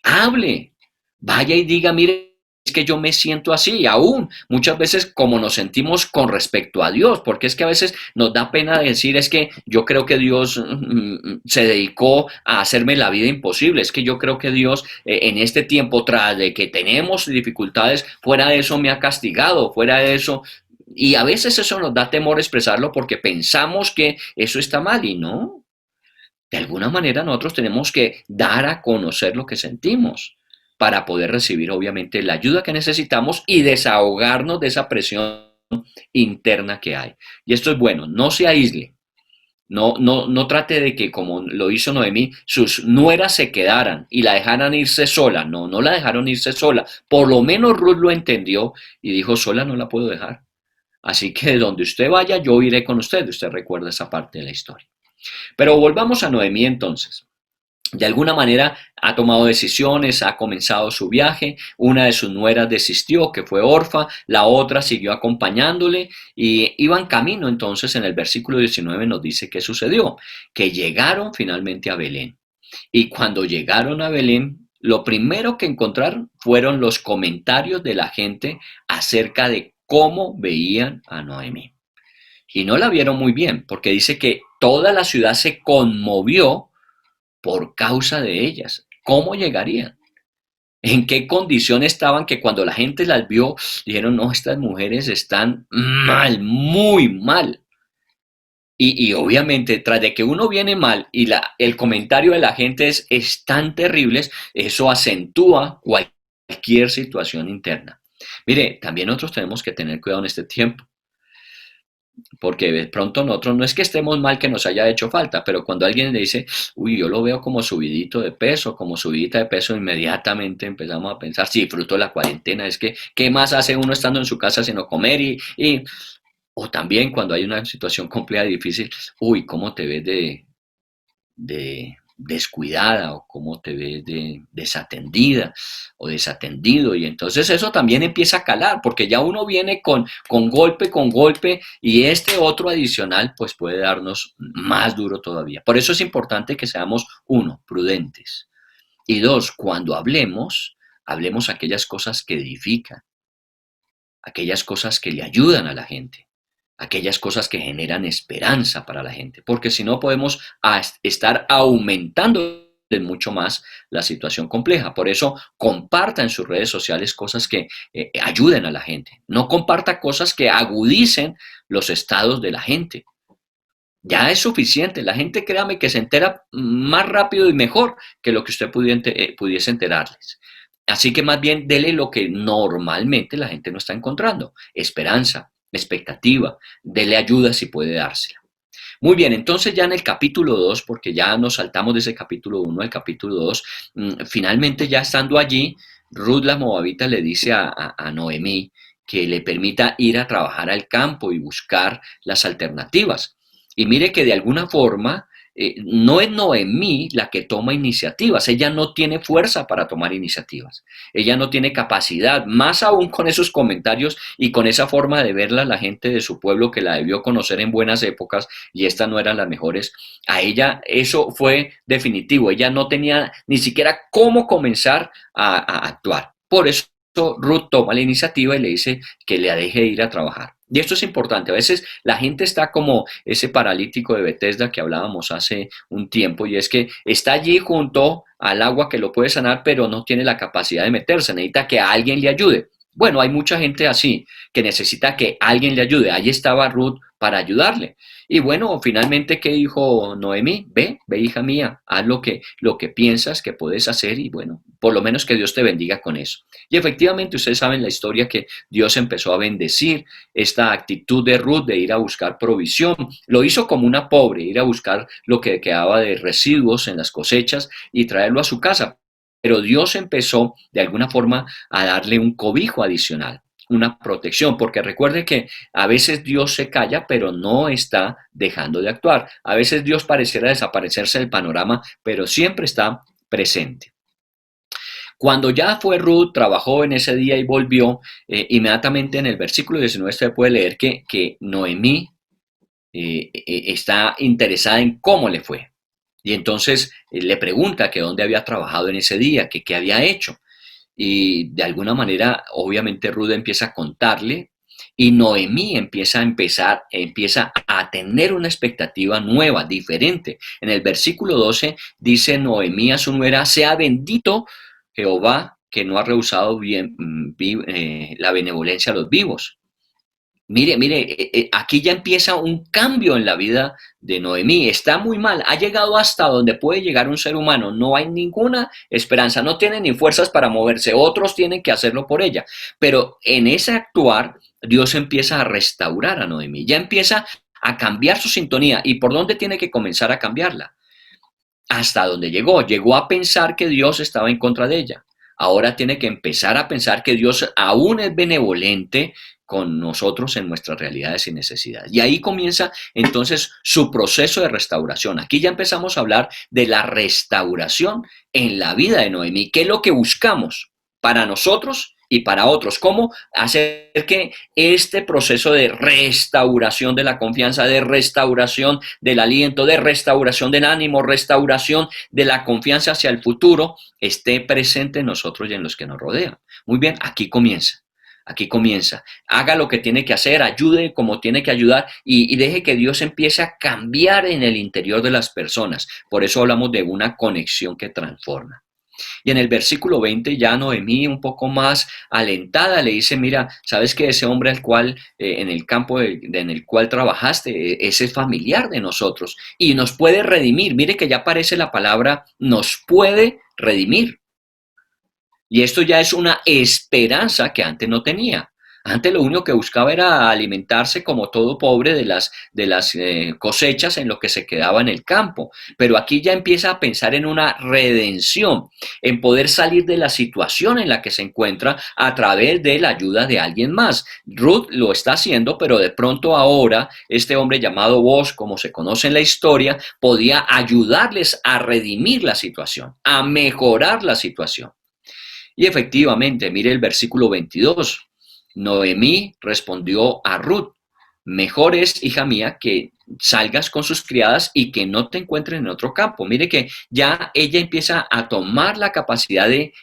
hable, vaya y diga, mire, es que yo me siento así, aún muchas veces como nos sentimos con respecto a Dios, porque es que a veces nos da pena decir, es que yo creo que Dios se dedicó a hacerme la vida imposible, es que yo creo que Dios en este tiempo, tras de que tenemos dificultades, fuera de eso me ha castigado, fuera de eso. Y a veces eso nos da temor expresarlo porque pensamos que eso está mal y no. De alguna manera nosotros tenemos que dar a conocer lo que sentimos para poder recibir obviamente la ayuda que necesitamos y desahogarnos de esa presión interna que hay. Y esto es bueno, no se aísle. No trate de que, como lo hizo Noemí, sus nueras se quedaran y la dejaran irse sola. No la dejaron irse sola. Por lo menos Ruth lo entendió y dijo, sola no la puedo dejar. Así que donde usted vaya, yo iré con usted. Usted recuerda esa parte de la historia. Pero volvamos a Noemí entonces. De alguna manera ha tomado decisiones, ha comenzado su viaje, una de sus nueras desistió, que fue Orfa, la otra siguió acompañándole y iban camino. Entonces en el versículo 19 nos dice qué sucedió, que llegaron finalmente a Belén. Y cuando llegaron a Belén, lo primero que encontraron fueron los comentarios de la gente acerca de cómo veían a Noemí. Y no la vieron muy bien, porque dice que toda la ciudad se conmovió por causa de ellas. ¿Cómo llegarían? ¿En qué condición estaban que cuando la gente las vio dijeron, no, estas mujeres están mal, muy mal? Y obviamente, tras de que uno viene mal y el comentario de la gente es tan terrible, eso acentúa cualquier situación interna. Mire, también nosotros tenemos que tener cuidado en este tiempo. Porque de pronto nosotros no es que estemos mal que nos haya hecho falta, pero cuando alguien le dice, uy, yo lo veo como subidito de peso, como subidita de peso, inmediatamente empezamos a pensar, sí, fruto de la cuarentena, es que, ¿qué más hace uno estando en su casa sino comer? O también cuando hay una situación compleja y difícil, uy, ¿cómo te ves de descuidada o cómo te ves de desatendida o desatendido? Y entonces eso también empieza a calar porque ya uno viene con golpe y este otro adicional pues puede darnos más duro todavía. Por eso es importante que seamos, uno, prudentes, y dos, cuando hablemos aquellas cosas que edifican, aquellas cosas que le ayudan a la gente, aquellas cosas que generan esperanza para la gente, porque si no podemos estar aumentando mucho más la situación compleja. Por eso comparta en sus redes sociales cosas que ayuden a la gente. No comparta cosas que agudicen los estados de la gente. Ya es suficiente. La gente, créame, que se entera más rápido y mejor que lo que usted pudiese enterarles. Así que más bien dele lo que normalmente la gente no está encontrando: esperanza, expectativa, dele ayuda si puede dársela. Muy bien, entonces ya en el capítulo 2, porque ya nos saltamos de ese capítulo 1 al capítulo 2, finalmente ya estando allí, Ruth la Moabita le dice a Noemí que le permita ir a trabajar al campo y buscar las alternativas. Y mire que de alguna forma no es Noemí la que toma iniciativas, ella no tiene fuerza para tomar iniciativas, ella no tiene capacidad, más aún con esos comentarios y con esa forma de verla la gente de su pueblo que la debió conocer en buenas épocas y estas no eran las mejores. A ella eso fue definitivo, ella no tenía ni siquiera cómo comenzar a actuar. Por eso Ruth toma la iniciativa y le dice que le deje ir a trabajar. Y esto es importante. A veces la gente está como ese paralítico de Bethesda que hablábamos hace un tiempo, y es que está allí junto al agua que lo puede sanar, pero no tiene la capacidad de meterse, necesita que alguien le ayude. Bueno, hay mucha gente así, que necesita que alguien le ayude. Ahí estaba Ruth para ayudarle. Y bueno, finalmente, ¿qué dijo Noemí? Ve, hija mía, haz lo que piensas que puedes hacer, y bueno, por lo menos que Dios te bendiga con eso. Y efectivamente, ustedes saben la historia, que Dios empezó a bendecir esta actitud de Ruth de ir a buscar provisión. Lo hizo como una pobre, ir a buscar lo que quedaba de residuos en las cosechas y traerlo a su casa. Pero Dios empezó de alguna forma a darle un cobijo adicional, una protección, porque recuerde que a veces Dios se calla, pero no está dejando de actuar. A veces Dios pareciera desaparecerse del panorama, pero siempre está presente. Cuando ya fue Ruth, trabajó en ese día y volvió, inmediatamente en el versículo 19 usted puede leer que Noemí está interesada en cómo le fue. Y entonces le pregunta que dónde había trabajado en ese día, que qué había hecho. Y de alguna manera, obviamente, Ruth empieza a contarle, y Noemí empieza a tener una expectativa nueva, diferente. En el versículo 12 dice Noemí a su nuera: sea bendito Jehová, que no ha rehusado la benevolencia a los vivos. Mire, aquí ya empieza un cambio en la vida de Noemí. Está muy mal, ha llegado hasta donde puede llegar un ser humano. No hay ninguna esperanza, no tiene ni fuerzas para moverse. Otros tienen que hacerlo por ella. Pero en ese actuar, Dios empieza a restaurar a Noemí. Ya empieza a cambiar su sintonía. ¿Y por dónde tiene que comenzar a cambiarla? Hasta donde llegó. Llegó a pensar que Dios estaba en contra de ella. Ahora tiene que empezar a pensar que Dios aún es benevolente con nosotros en nuestras realidades y necesidades. Y ahí comienza entonces su proceso de restauración. Aquí ya empezamos a hablar de la restauración en la vida de Noemí. ¿Qué es lo que buscamos para nosotros y para otros? ¿Cómo hacer que este proceso de restauración de la confianza, de restauración del aliento, de restauración del ánimo, restauración de la confianza hacia el futuro esté presente en nosotros y en los que nos rodean? Muy bien, aquí comienza. Aquí comienza. Haga lo que tiene que hacer, ayude como tiene que ayudar y deje que Dios empiece a cambiar en el interior de las personas. Por eso hablamos de una conexión que transforma. Y en el versículo 20 ya Noemí, un poco más alentada, le dice: mira, sabes que ese hombre al cual en el campo en el cual trabajaste, ese es familiar de nosotros y nos puede redimir. Mire que ya aparece la palabra nos puede redimir. Y esto ya es una esperanza que antes no tenía. Antes lo único que buscaba era alimentarse como todo pobre de las cosechas en lo que se quedaba en el campo. Pero aquí ya empieza a pensar en una redención, en poder salir de la situación en la que se encuentra a través de la ayuda de alguien más. Ruth lo está haciendo, pero de pronto ahora este hombre llamado Boaz, como se conoce en la historia, podía ayudarles a redimir la situación, a mejorar la situación. Y efectivamente, mire el versículo 22. Noemí respondió a Ruth: mejor es, hija mía, que salgas con sus criadas y que no te encuentren en otro campo. Mire que ya ella empieza a tomar la capacidad de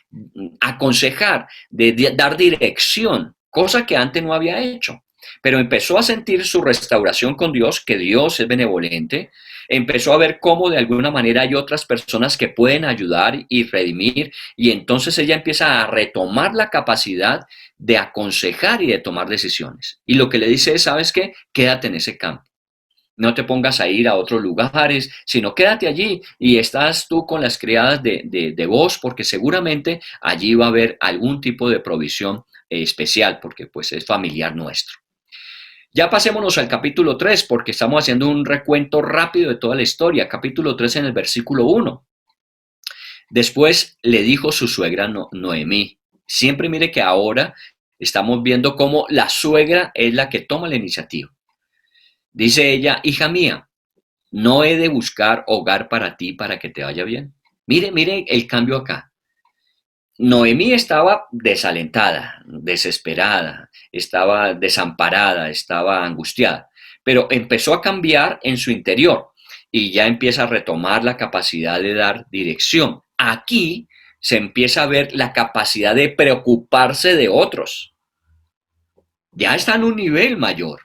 aconsejar, de dar dirección, cosa que antes no había hecho. Pero empezó a sentir su restauración con Dios, que Dios es benevolente. Empezó a ver cómo de alguna manera hay otras personas que pueden ayudar y redimir. Y entonces ella empieza a retomar la capacidad de aconsejar y de tomar decisiones. Y lo que le dice es: ¿sabes qué? Quédate en ese campo. No te pongas a ir a otros lugares, sino quédate allí y estás tú con las criadas de vos, porque seguramente allí va a haber algún tipo de provisión especial, porque pues es familiar nuestro. Ya pasémonos al capítulo 3, porque estamos haciendo un recuento rápido de toda la historia. Capítulo 3 en el versículo 1. Después le dijo su suegra Noemí. Siempre mire que ahora estamos viendo cómo la suegra es la que toma la iniciativa. Dice ella: hija mía, no he de buscar hogar para ti para que te vaya bien. Mire el cambio acá. Noemí estaba desalentada, desesperada, estaba desamparada, estaba angustiada, pero empezó a cambiar en su interior y ya empieza a retomar la capacidad de dar dirección. Aquí se empieza a ver la capacidad de preocuparse de otros. Ya está en un nivel mayor.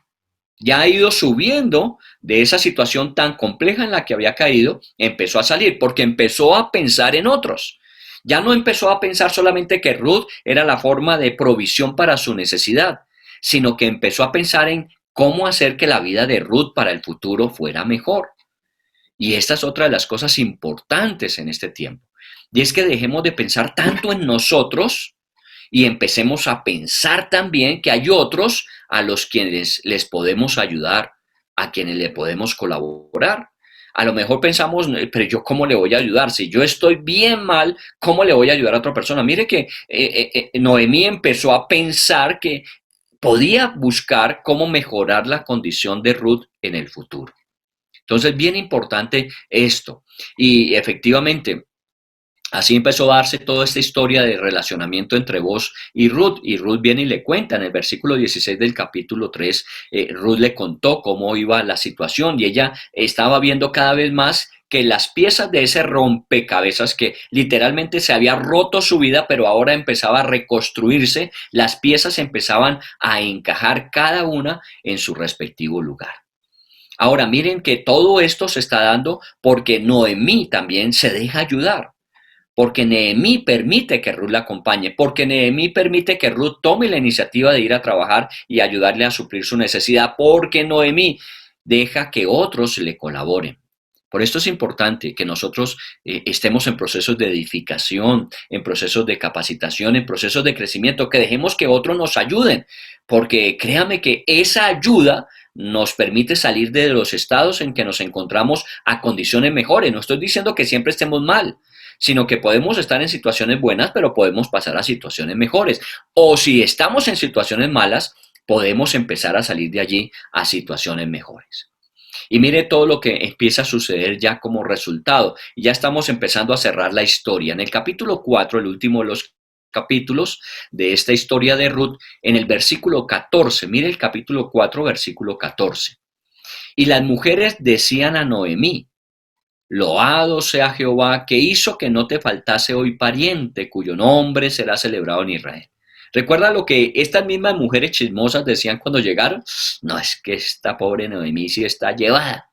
Ya ha ido subiendo de esa situación tan compleja en la que había caído, empezó a salir porque empezó a pensar en otros. Ya no empezó a pensar solamente que Ruth era la forma de provisión para su necesidad, sino que empezó a pensar en cómo hacer que la vida de Ruth para el futuro fuera mejor. Y esta es otra de las cosas importantes en este tiempo. Y es que dejemos de pensar tanto en nosotros y empecemos a pensar también que hay otros a los quienes les podemos ayudar, a quienes le podemos colaborar. A lo mejor pensamos: pero yo cómo le voy a ayudar, si yo estoy bien mal, ¿cómo le voy a ayudar a otra persona? Mire que Noemí empezó a pensar que podía buscar cómo mejorar la condición de Ruth en el futuro. Entonces, bien importante esto. Y efectivamente, así empezó a darse toda esta historia de relacionamiento entre Boaz y Ruth viene y le cuenta en el versículo 16 del capítulo 3, Ruth le contó cómo iba la situación y ella estaba viendo cada vez más que las piezas de ese rompecabezas que literalmente se había roto su vida, pero ahora empezaba a reconstruirse, las piezas empezaban a encajar cada una en su respectivo lugar. Ahora miren que todo esto se está dando porque Noemí también se deja ayudar. Porque Noemí permite que Ruth la acompañe, porque Noemí permite que Ruth tome la iniciativa de ir a trabajar y ayudarle a suplir su necesidad, porque Noemí deja que otros le colaboren. Por esto es importante que nosotros estemos en procesos de edificación, en procesos de capacitación, en procesos de crecimiento, que dejemos que otros nos ayuden, porque créame que esa ayuda nos permite salir de los estados en que nos encontramos a condiciones mejores. No estoy diciendo que siempre estemos mal, sino que podemos estar en situaciones buenas, pero podemos pasar a situaciones mejores. O si estamos en situaciones malas, podemos empezar a salir de allí a situaciones mejores. Y mire todo lo que empieza a suceder ya como resultado. Y ya estamos empezando a cerrar la historia. En el capítulo 4, el último de los capítulos de esta historia de Ruth, en el versículo 14, mire el capítulo 4, versículo 14. Y las mujeres decían a Noemí: Loado sea Jehová, que hizo que no te faltase hoy pariente, cuyo nombre será celebrado en Israel. ¿Recuerda lo que estas mismas mujeres chismosas decían cuando llegaron? No, es que esta pobre Noemí sí está llevada.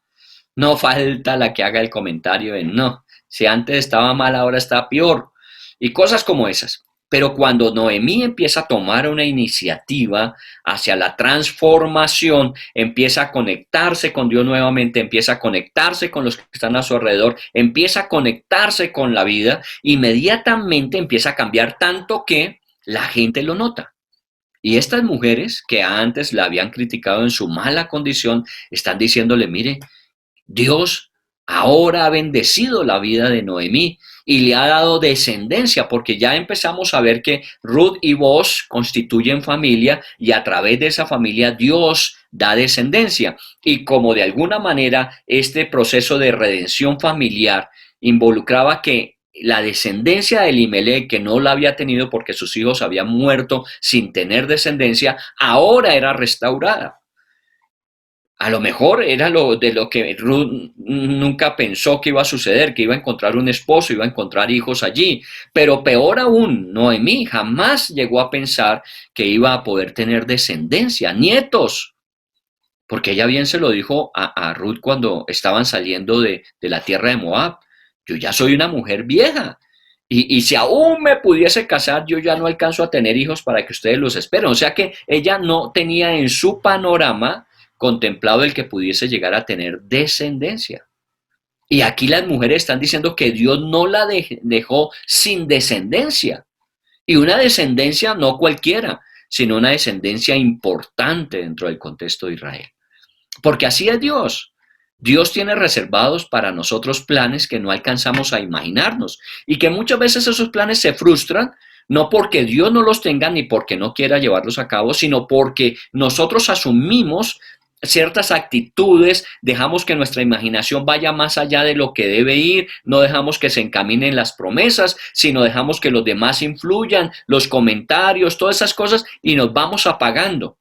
No falta la que haga el comentario de no, si antes estaba mal, ahora está peor. Y cosas como esas. Pero cuando Noemí empieza a tomar una iniciativa hacia la transformación, empieza a conectarse con Dios nuevamente, empieza a conectarse con los que están a su alrededor, empieza a conectarse con la vida, inmediatamente empieza a cambiar tanto que la gente lo nota. Y estas mujeres que antes la habían criticado en su mala condición, están diciéndole: mire, Dios ahora ha bendecido la vida de Noemí y le ha dado descendencia, porque ya empezamos a ver que Ruth y Boaz constituyen familia y a través de esa familia Dios da descendencia. Y como de alguna manera este proceso de redención familiar involucraba que la descendencia de Elimelech, que no la había tenido porque sus hijos habían muerto sin tener descendencia, ahora era restaurada. A lo mejor era lo que Ruth nunca pensó que iba a suceder, que iba a encontrar un esposo, iba a encontrar hijos allí. Pero peor aún, Noemí jamás llegó a pensar que iba a poder tener descendencia, nietos. Porque ella bien se lo dijo a Ruth cuando estaban saliendo de la tierra de Moab. Yo ya soy una mujer vieja. Y si aún me pudiese casar, yo ya no alcanzo a tener hijos para que ustedes los esperen. O sea que ella no tenía en su panorama contemplado el que pudiese llegar a tener descendencia. Y aquí las mujeres están diciendo que Dios no la dejó sin descendencia. Y una descendencia no cualquiera, sino una descendencia importante dentro del contexto de Israel. Porque así es Dios. Dios tiene reservados para nosotros planes que no alcanzamos a imaginarnos y que muchas veces esos planes se frustran, no porque Dios no los tenga ni porque no quiera llevarlos a cabo, sino porque nosotros asumimos ciertas actitudes, dejamos que nuestra imaginación vaya más allá de lo que debe ir, no dejamos que se encaminen las promesas, sino dejamos que los demás influyan, los comentarios, todas esas cosas, y nos vamos apagando.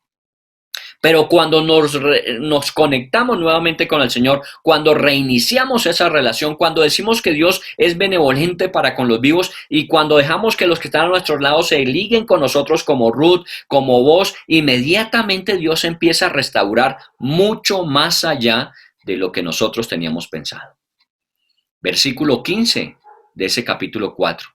Pero cuando nos conectamos nuevamente con el Señor, cuando reiniciamos esa relación, cuando decimos que Dios es benevolente para con los vivos y cuando dejamos que los que están a nuestros lados se liguen con nosotros como Ruth, como vos, inmediatamente Dios empieza a restaurar mucho más allá de lo que nosotros teníamos pensado. Versículo 15 de ese capítulo 4.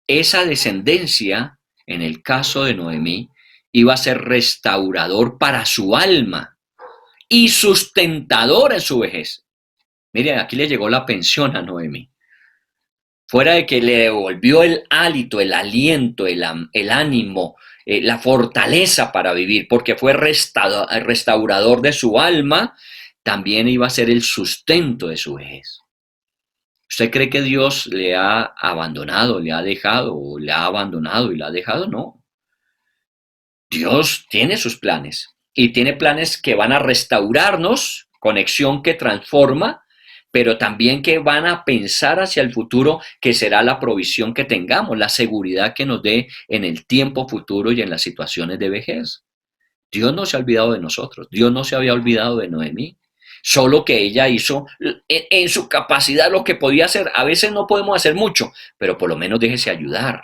Esa descendencia, en el caso de Noemí, iba a ser restaurador para su alma y sustentador en su vejez. Miren, aquí le llegó la pensión a Noemí. Fuera de que le devolvió el hálito, el aliento, el ánimo, la fortaleza para vivir, porque fue restaurador de su alma, también iba a ser el sustento de su vejez. ¿Usted cree que Dios le ha abandonado, le ha dejado, o le ha abandonado y le ha dejado? No. Dios tiene sus planes y tiene planes que van a restaurarnos, conexión que transforma, pero también que van a pensar hacia el futuro, que será la provisión que tengamos, la seguridad que nos dé en el tiempo futuro y en las situaciones de vejez. Dios no se ha olvidado de nosotros, Dios no se había olvidado de Noemí, solo que ella hizo en su capacidad lo que podía hacer. A veces no podemos hacer mucho, pero por lo menos déjese ayudar,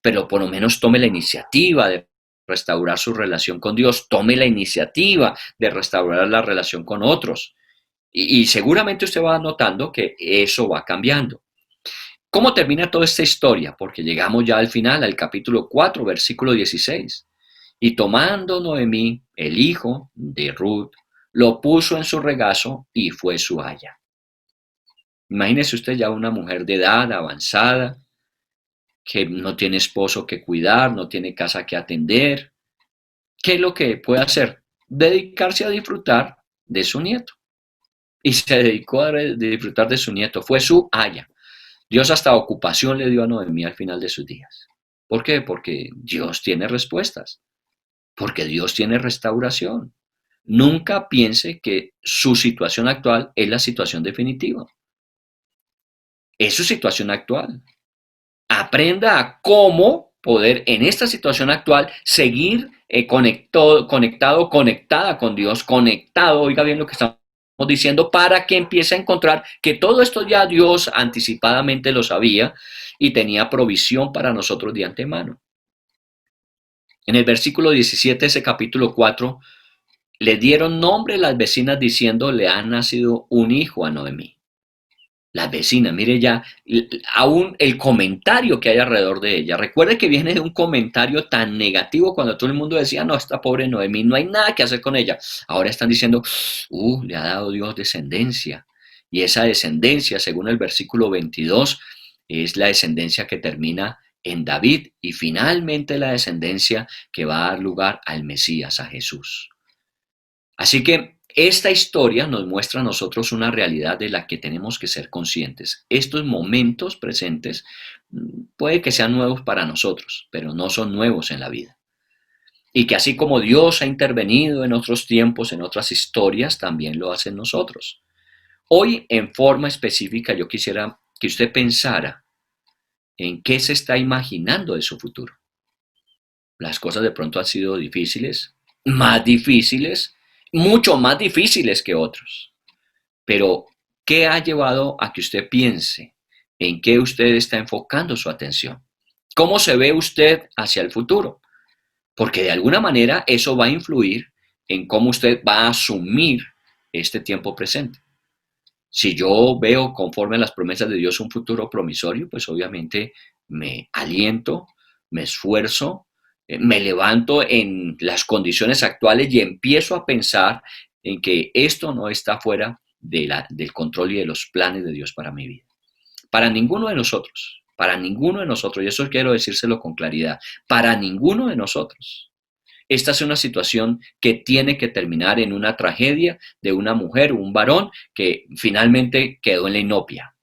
pero por lo menos tome la iniciativa de restaurar su relación con Dios, tome la iniciativa de restaurar la relación con otros. Y seguramente usted va notando que eso va cambiando. ¿Cómo termina toda esta historia? Porque llegamos ya al final, al capítulo 4, versículo 16. Y tomando Noemí, el hijo de Ruth, lo puso en su regazo y fue su aya. Imagínese usted ya una mujer de edad avanzada, que no tiene esposo que cuidar, no tiene casa que atender. ¿Qué es lo que puede hacer? dedicarse a disfrutar de su nieto. Y se dedicó a disfrutar de su nieto. Fue su aya. Dios hasta ocupación le dio a Noemí al final de sus días. ¿Por qué? Porque Dios tiene respuestas. Porque Dios tiene restauración. Nunca piense que su situación actual es la situación definitiva. Es su situación actual. Aprenda a cómo poder en esta situación actual seguir conectada con Dios, conectado, oiga bien lo que estamos diciendo, para que empiece a encontrar que todo esto ya Dios anticipadamente lo sabía y tenía provisión para nosotros de antemano. En el versículo 17 de ese capítulo 4, le dieron nombre las vecinas diciendo, le ha nacido un hijo a Noemí. Las vecinas, mire ya, aún el comentario que hay alrededor de ella. Recuerde que viene de un comentario tan negativo cuando todo el mundo decía, no, esta pobre Noemí, no hay nada que hacer con ella. Ahora están diciendo, le ha dado Dios descendencia. Y esa descendencia, según el versículo 22, es la descendencia que termina en David y finalmente la descendencia que va a dar lugar al Mesías, a Jesús. Así que esta historia nos muestra a nosotros una realidad de la que tenemos que ser conscientes. Estos momentos presentes puede que sean nuevos para nosotros, pero no son nuevos en la vida. Y que así como Dios ha intervenido en otros tiempos, en otras historias, también lo hace en nosotros. Hoy, en forma específica, yo quisiera que usted pensara en qué se está imaginando de su futuro. Las cosas de pronto han sido difíciles, mucho más difíciles que otros. Pero, ¿qué ha llevado a que usted piense en qué usted está enfocando su atención? ¿Cómo se ve usted hacia el futuro? Porque de alguna manera eso va a influir en cómo usted va a asumir este tiempo presente. Si yo veo conforme a las promesas de Dios un futuro promisorio, pues obviamente me aliento, me esfuerzo, me levanto en las condiciones actuales y empiezo a pensar en que esto no está fuera del control y de los planes de Dios para mi vida. Para ninguno de nosotros, y eso quiero decírselo con claridad, para ninguno de nosotros. Esta es una situación que tiene que terminar en una tragedia de una mujer o un varón que finalmente quedó en la inopia.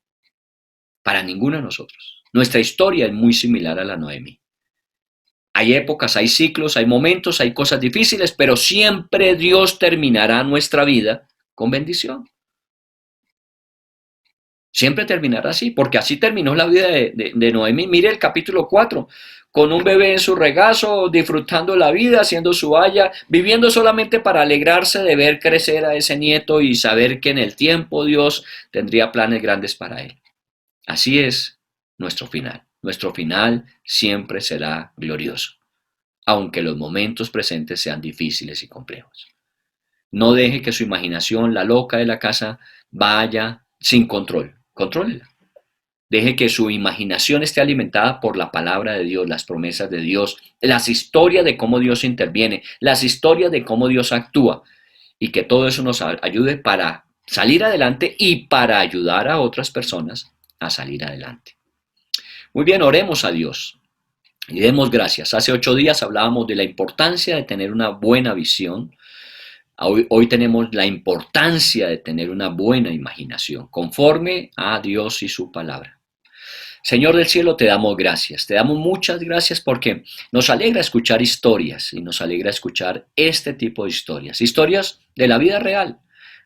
Para ninguno de nosotros. Nuestra historia es muy similar a la Noemí. Hay épocas, hay ciclos, hay momentos, hay cosas difíciles, pero siempre Dios terminará nuestra vida con bendición. Siempre terminará así, porque así terminó la vida de Noemí. Mire el capítulo 4, con un bebé en su regazo, disfrutando la vida, haciendo su haya, viviendo solamente para alegrarse de ver crecer a ese nieto y saber que en el tiempo Dios tendría planes grandes para él. Así es nuestro final. Nuestro final siempre será glorioso, aunque los momentos presentes sean difíciles y complejos. No deje que su imaginación, la loca de la casa, vaya sin control. Contrólela. Deje que su imaginación esté alimentada por la palabra de Dios, las promesas de Dios, las historias de cómo Dios interviene, las historias de cómo Dios actúa, y que todo eso nos ayude para salir adelante y para ayudar a otras personas a salir adelante. Muy bien, oremos a Dios y demos gracias. Hace 8 días hablábamos de la importancia de tener una buena visión. Hoy tenemos la importancia de tener una buena imaginación, conforme a Dios y su palabra. Señor del cielo, te damos gracias, te damos muchas gracias porque nos alegra escuchar historias y nos alegra escuchar este tipo de historias, historias de la vida real.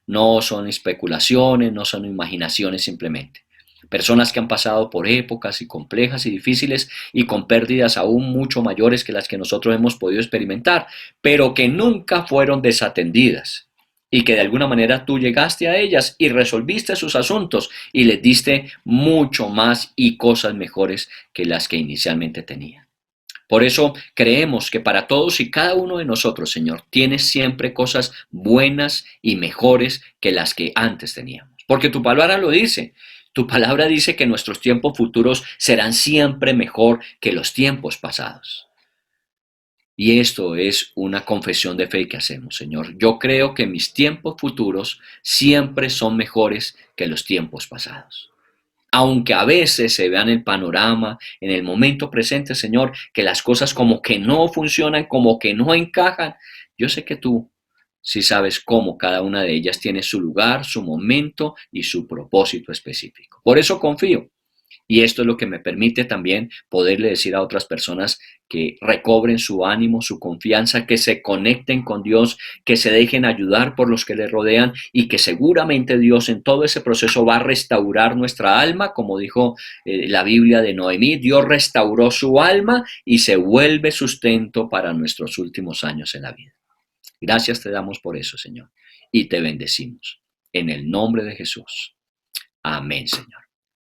No son especulaciones, no son imaginaciones simplemente. Personas que han pasado por épocas y complejas y difíciles y con pérdidas aún mucho mayores que las que nosotros hemos podido experimentar, pero que nunca fueron desatendidas y que de alguna manera tú llegaste a ellas y resolviste sus asuntos y les diste mucho más y cosas mejores que las que inicialmente tenían. Por eso creemos que para todos y cada uno de nosotros, Señor, tienes siempre cosas buenas y mejores que las que antes teníamos. Porque tu palabra lo dice. Tu palabra dice que nuestros tiempos futuros serán siempre mejor que los tiempos pasados. Y esto es una confesión de fe que hacemos, Señor. Yo creo que mis tiempos futuros siempre son mejores que los tiempos pasados. Aunque a veces se vea en el panorama, en el momento presente, Señor, que las cosas como que no funcionan, como que no encajan, yo sé que tú Si sabes cómo cada una de ellas tiene su lugar, su momento y su propósito específico. Por eso confío. Y esto es lo que me permite también poderle decir a otras personas que recobren su ánimo, su confianza, que se conecten con Dios, que se dejen ayudar por los que les rodean y que seguramente Dios en todo ese proceso va a restaurar nuestra alma, como dijo la Biblia de Noemí. Dios restauró su alma y se vuelve sustento para nuestros últimos años en la vida. Gracias te damos por eso, Señor, y te bendecimos. En el nombre de Jesús. Amén, Señor.